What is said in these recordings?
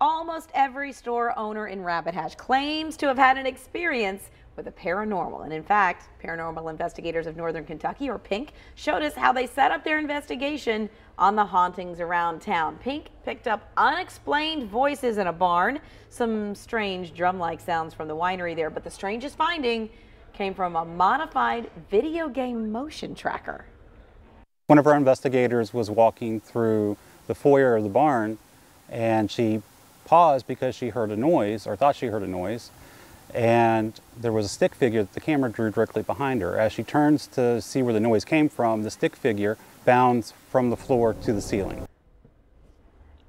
Almost every store owner in Rabbit Hash claims to have had an experience with the paranormal. And in fact, paranormal investigators of Northern Kentucky, or PINK, showed us how they set up their investigation on the hauntings around town. PINK picked up unexplained voices in a barn, some strange drum-like sounds from the winery there, but the strangest finding came from a modified video game motion tracker. One of our investigators was walking through the foyer of the barn, and she paused because she heard a noise, or thought she heard a noise, and there was a stick figure that the camera drew directly behind her. As she turns to see where the noise came from, the stick figure bounds from the floor to the ceiling.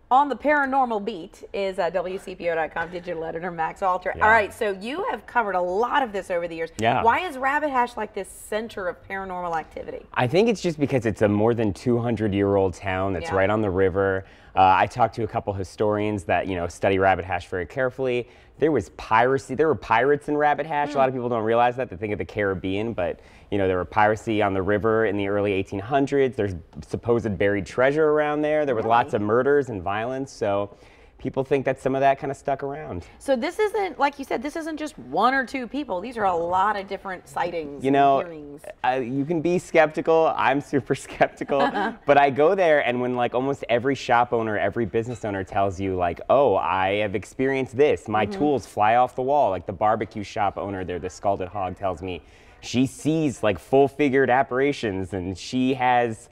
On the paranormal beat is WCPO.com digital editor Max Alter. Yeah. All right, so you have covered a lot of this over the years. Yeah. Why is Rabbit Hash like this center of paranormal activity? I think it's just because it's a more than 200-year-old town that's right on the river. I talked to a couple historians that study Rabbit Hash very carefully. There was piracy. There were pirates in Rabbit Hash. A lot of people don't realize that. They think of the Caribbean, but there were piracy on the river in the early 1800s. There's supposed buried treasure around there. There was lots of murders and violence. So people think that some of that kind of stuck around. So this isn't, like you said, this isn't just one or two people. These are a lot of different sightings and hearings. You can be skeptical. I'm super skeptical. But I go there, and when almost every shop owner, every business owner tells you oh, I have experienced this. My tools fly off the wall. Like the barbecue shop owner there, the Scalded Hog, tells me she sees full-figured apparitions, and she has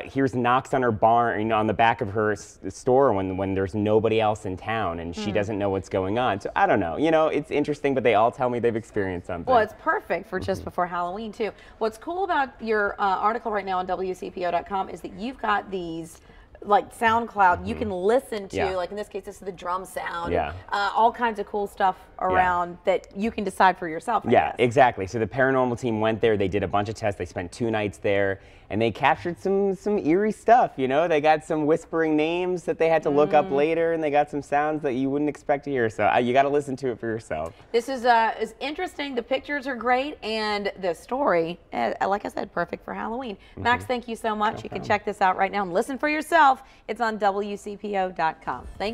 hears knocks on her barn, on the back of her store when there's nobody else in town, and she doesn't know what's going on. So I don't know. It's interesting, but they all tell me they've experienced something. Well, it's perfect for just before Halloween too. What's cool about your article right now on WCPO.com is that you've got these SoundCloud, you can listen to, in this case, this is the drum sound, all kinds of cool stuff around that you can decide for yourself. I guess. Exactly. So the paranormal team went there, they did a bunch of tests, they spent 2 nights there, and they captured some eerie stuff, They got some whispering names that they had to look up later, and they got some sounds that you wouldn't expect to hear. So you got to listen to it for yourself. This is interesting. The pictures are great, and the story, like I said, perfect for Halloween. Max, thank you so much. You can check this out right now and listen for yourself. It's on WCPO.com. Thank you.